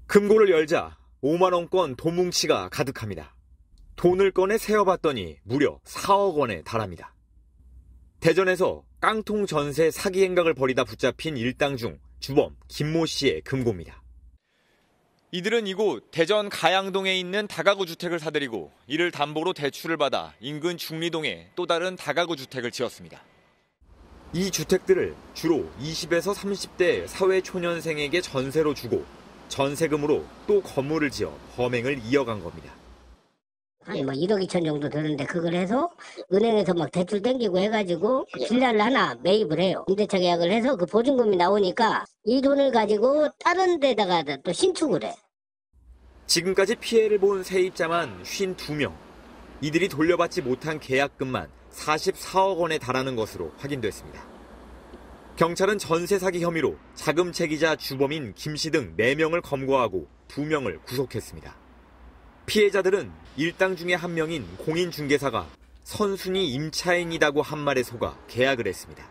금고를 열자 5만 원권 돈뭉치가 가득합니다. 돈을 꺼내 세어봤더니 무려 4억 원에 달합니다. 대전에서 깡통 전세 사기 행각을 벌이다 붙잡힌 일당 중 주범 김모 씨의 금고입니다. 이들은 이곳 대전 가양동에 있는 다가구 주택을 사들이고 이를 담보로 대출을 받아 인근 중리동에 또 다른 다가구 주택을 지었습니다. 이 주택들을 주로 20에서 30대 사회초년생에게 전세로 주고 전세금으로 또 건물을 지어 범행을 이어간 겁니다. 한 1억 2천 정도 드는데 그걸 해서 은행에서 막 대출 땡기고 해가지고 빌라를 하나 매입을 해요. 임대차 계약을 해서 그 보증금이 나오니까 이 돈을 가지고 다른 데다가 또 신축을 해. 지금까지 피해를 본 세입자만 52명. 이들이 돌려받지 못한 계약금만 44억 원에 달하는 것으로 확인됐습니다. 경찰은 전세 사기 혐의로 자금채기자 주범인 김 씨 등 4명을 검거하고 2명을 구속했습니다. 피해자들은 일당 중에 한 명인 공인중개사가 선순위 임차인이라고 한 말에 속아 계약을 했습니다.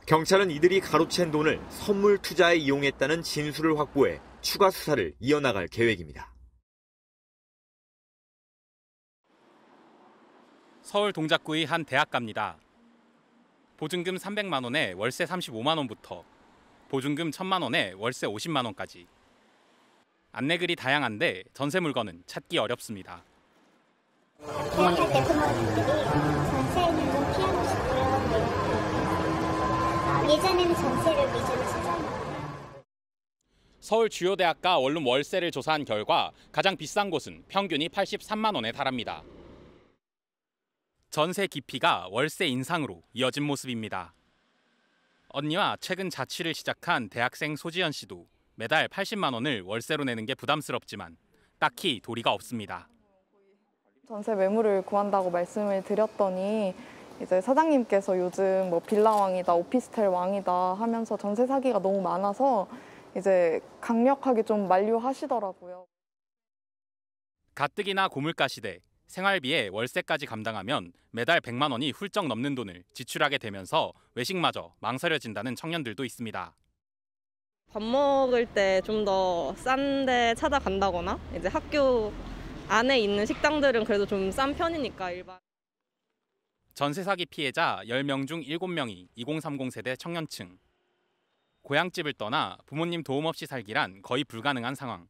경찰은 이들이 가로챈 돈을 선물 투자에 이용했다는 진술을 확보해 추가 수사를 이어나갈 계획입니다. 서울 동작구의 한 대학가입니다. 보증금 300만 원에 월세 35만 원부터 보증금 1,000만 원에 월세 50만 원까지. 안내글이 다양한데 전세 물건은 찾기 어렵습니다. 계약할 때 부모님들이 전세는 좀 피하고 싶고요. 예전에는 전세를 위주로 쓰셨는데. 서울 주요 대학가 원룸 월세를 조사한 결과 가장 비싼 곳은 평균이 83만 원에 달합니다. 전세 기피가 월세 인상으로 이어진 모습입니다. 언니와 최근 자취를 시작한 대학생 소지연 씨도 매달 80만 원을 월세로 내는 게 부담스럽지만 딱히 도리가 없습니다. 전세 매물을 구한다고 말씀을 드렸더니 이제 사장님께서 요즘 뭐 빌라 왕이다, 오피스텔 왕이다 하면서 전세 사기가 너무 많아서 이제 강력하게 좀 만류하시더라고요. 가뜩이나 고물가 시대, 생활비에 월세까지 감당하면 매달 100만 원이 훌쩍 넘는 돈을 지출하게 되면서 외식마저 망설여진다는 청년들도 있습니다. 밥 먹을 때 좀 더 싼 데 찾아간다거나 이제 학교 안에 있는 식당들은 그래도 좀 싼 편이니까 일반. 전세 사기 피해자 10명 중 7명이 2030 세대 청년층. 고향집을 떠나 부모님 도움 없이 살기란 거의 불가능한 상황.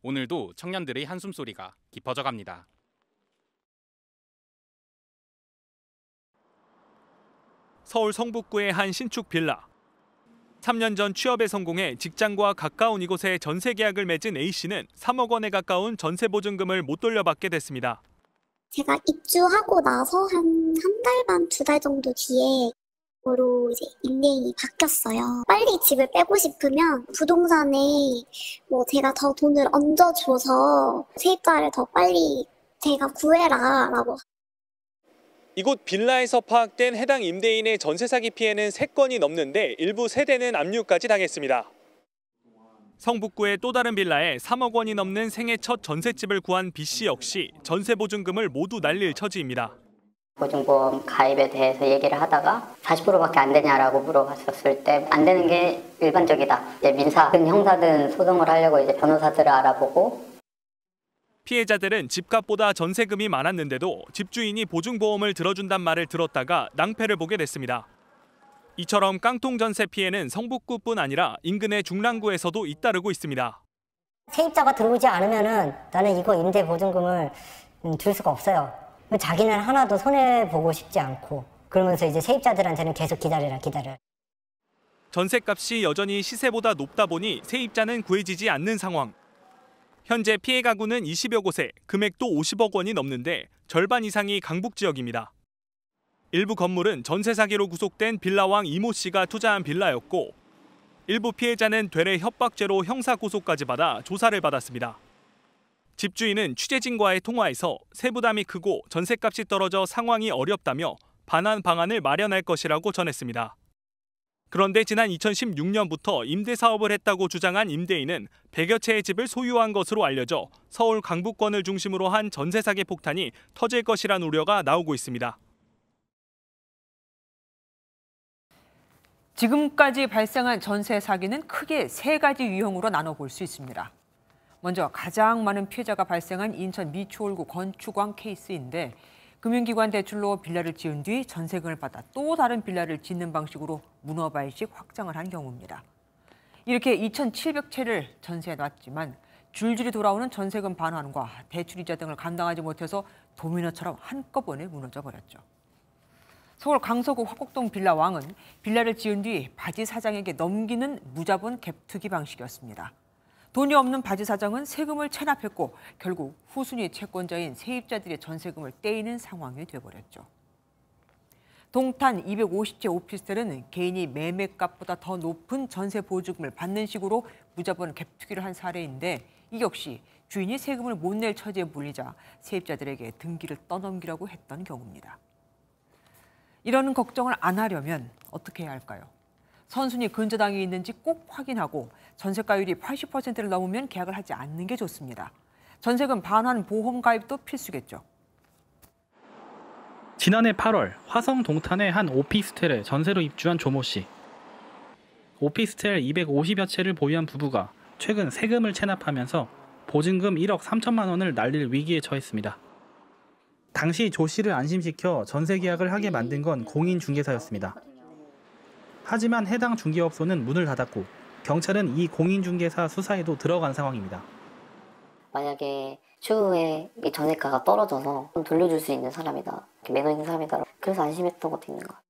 오늘도 청년들의 한숨소리가 깊어져 갑니다. 서울 성북구의 한 신축 빌라. 3년 전 취업에 성공해 직장과 가까운 이곳에 전세 계약을 맺은 A씨는 3억 원에 가까운 전세 보증금을 못 돌려받게 됐습니다. 제가 입주하고 나서 한 달 반, 2달 정도 뒤에 로 이제 인내인이 바뀌었어요. 빨리 집을 빼고 싶으면 부동산에 뭐 제가 더 돈을 얹어줘서 세입자를 더 빨리 제가 구해라라고. 이곳 빌라에서 파악된 해당 임대인의 전세 사기 피해는 3건이 넘는데 일부 세대는 압류까지 당했습니다. 성북구의 또 다른 빌라에 3억 원이 넘는 생애 첫 전셋집을 구한 B씨 역시 전세 보증금을 모두 날릴 처지입니다. 보증보험 가입에 대해서 얘기를 하다가 40%밖에 안 되냐라고 물어봤었을 때 안 되는 게 일반적이다. 이제 민사든 형사든 소송을 하려고 이제 변호사들을 알아보고. 피해자들은 집값보다 전세금이 많았는데도 집주인이 보증보험을 들어준단 말을 들었다가 낭패를 보게 됐습니다. 이처럼 깡통 전세 피해는 성북구뿐 아니라 인근의 중랑구에서도 잇따르고 있습니다. 세입자가 들어오지 않으면은 나는 이거 임대 보증금을 줄 수가 없어요. 자기는 하나도 손해보고 싶지 않고 그러면서 이제 세입자들한테는 계속 기다려. 전셋값이 여전히 시세보다 높다 보니 세입자는 구해지지 않는 상황. 현재 피해 가구는 20여 곳에 금액도 50억 원이 넘는데 절반 이상이 강북 지역입니다. 일부 건물은 전세 사기로 구속된 빌라왕 이모 씨가 투자한 빌라였고 일부 피해자는 되레 협박죄로 형사 고소까지 받아 조사를 받았습니다. 집주인은 취재진과의 통화에서 세부담이 크고 전셋값이 떨어져 상황이 어렵다며 반환 방안을 마련할 것이라고 전했습니다. 그런데 지난 2016년부터 임대 사업을 했다고 주장한 임대인은 100여 채의 집을 소유한 것으로 알려져 서울 강북권을 중심으로 한 전세 사기 폭탄이 터질 것이란 우려가 나오고 있습니다. 지금까지 발생한 전세 사기는 크게 3가지 유형으로 나눠볼 수 있습니다. 먼저 가장 많은 피해자가 발생한 인천 미추홀구 건축왕 케이스인데 금융기관 대출로 빌라를 지은 뒤 전세금을 받아 또 다른 빌라를 짓는 방식으로 문어발식 확장을 한 경우입니다. 이렇게 2,700채를 전세에 놨지만 줄줄이 돌아오는 전세금 반환과 대출이자 등을 감당하지 못해서 도미노처럼 한꺼번에 무너져 버렸죠. 서울 강서구 화곡동 빌라왕은 빌라를 지은 뒤 바지 사장에게 넘기는 무자본 갭투기 방식이었습니다. 돈이 없는 바지 사장은 세금을 체납했고 결국 후순위 채권자인 세입자들의 전세금을 떼이는 상황이 돼버렸죠. 동탄 250채 오피스텔은 개인이 매매값보다 더 높은 전세 보증금을 받는 식으로 무자본 갭투기를 한 사례인데 이 역시 주인이 세금을 못 낼 처지에 몰리자 세입자들에게 등기를 떠넘기라고 했던 경우입니다. 이런 걱정을 안 하려면 어떻게 해야 할까요? 선순위 근저당이 있는지 꼭 확인하고 전세가율이 80%를 넘으면 계약을 하지 않는 게 좋습니다. 전세금 반환 보험 가입도 필수겠죠. 지난해 8월 화성 동탄의 한 오피스텔에 전세로 입주한 조모 씨. 오피스텔 250여 채를 보유한 부부가 최근 세금을 체납하면서 보증금 1억 3천만 원을 날릴 위기에 처했습니다. 당시 조 씨를 안심시켜 전세 계약을 하게 만든 건 공인중개사였습니다. 하지만 해당 중개업소는 문을 닫았고 경찰은 이 공인중개사 수사에도 들어간 상황입니다. 만약에 추후에 이 전세가가 떨어져서 돌려줄 수 있는 사람이다, 매너 있는 사람이다, 그래서 안심했던 것도 있는 것 같아요.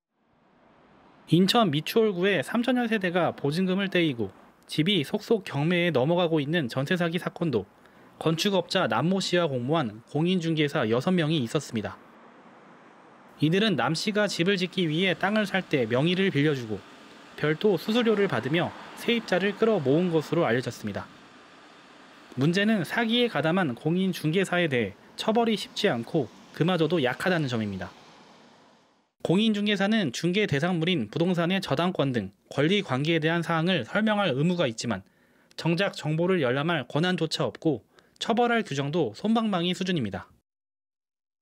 인천 미추홀구의 3천여 세대가 보증금을 떼이고 집이 속속 경매에 넘어가고 있는 전세 사기 사건도 건축업자 남모 씨와 공모한 공인중개사 6명이 있었습니다. 이들은 남 씨가 집을 짓기 위해 땅을 살 때 명의를 빌려주고 별도 수수료를 받으며 세입자를 끌어모은 것으로 알려졌습니다. 문제는 사기에 가담한 공인중개사에 대해 처벌이 쉽지 않고 그마저도 약하다는 점입니다. 공인중개사는 중개 대상물인 부동산의 저당권 등 권리 관계에 대한 사항을 설명할 의무가 있지만 정작 정보를 열람할 권한조차 없고 처벌할 규정도 솜방망이 수준입니다.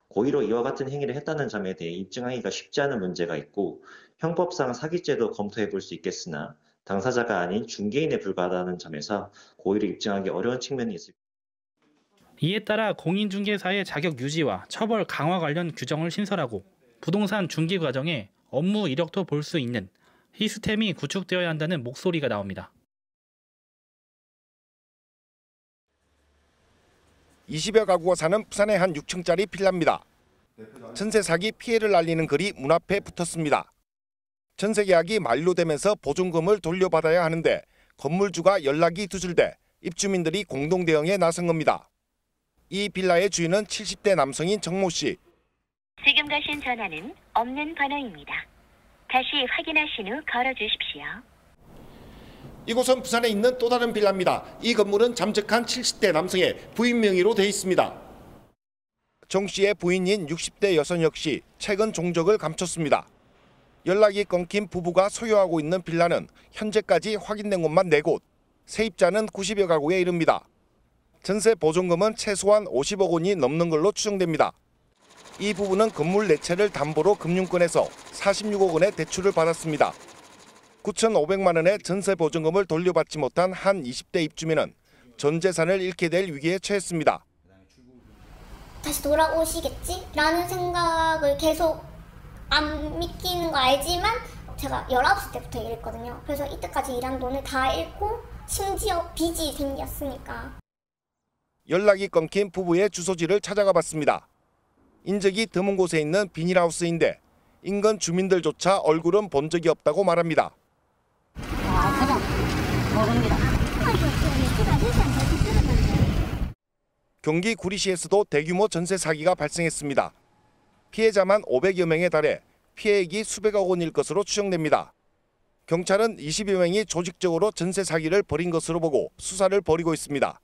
고의로 이와 같은 행위를 했다는 점에 대해 입증하기가 쉽지 않은 문제가 있고 형법상 사기죄도 검토해 볼 수 있겠으나 당사자가 아닌 중개인에 불과하다는 점에서 고의로 입증하기 어려운 측면이 있습니다. 이에 따라 공인중개사의 자격 유지와 처벌 강화 관련 규정을 신설하고 부동산 중개 과정에 업무 이력도 볼 수 있는 시스템이 구축되어야 한다는 목소리가 나옵니다. 20여 가구가 사는 부산의 한 6층짜리 빌라입니다. 전세 사기 피해를 알리는 글이 문 앞에 붙었습니다. 전세 계약이 만료되면서 보증금을 돌려받아야 하는데 건물주가 연락이 두절돼 입주민들이 공동 대응에 나선 겁니다. 이 빌라의 주인은 70대 남성인 정모 씨. 지금 가신 전화는 없는 번호입니다. 다시 확인하신 후 걸어주십시오. 이곳은 부산에 있는 또 다른 빌라입니다. 이 건물은 잠적한 70대 남성의 부인 명의로 돼 있습니다. 정 씨의 부인인 60대 여성 역시 최근 종적을 감췄습니다. 연락이 끊긴 부부가 소유하고 있는 빌라는 현재까지 확인된 곳만 4곳, 세입자는 90여 가구에 이릅니다. 전세 보증금은 최소한 50억 원이 넘는 걸로 추정됩니다. 이 부부는 건물 4채를 담보로 금융권에서 46억 원의 대출을 받았습니다. 9,500만 원의 전세 보증금을 돌려받지 못한 한 20대 입주민은 전 재산을 잃게 될 위기에 처했습니다. 다시 돌아오시겠지? 라는 생각을 계속 안 믿기는 거 알지만 제가 19살 때부터 일했거든요. 그래서 이때까지 일한 돈을 다 잃고 심지어 빚이 생겼으니까. 연락이 끊긴 부부의 주소지를 찾아가 봤습니다. 인적이 드문 곳에 있는 비닐하우스인데 인근 주민들조차 얼굴은 본 적이 없다고 말합니다. 경기 구리시에서도 대규모 전세 사기가 발생했습니다. 피해자만 500여 명에 달해 피해액이 수백억 원일 것으로 추정됩니다. 경찰은 20여 명이 조직적으로 전세 사기를 벌인 것으로 보고 수사를 벌이고 있습니다.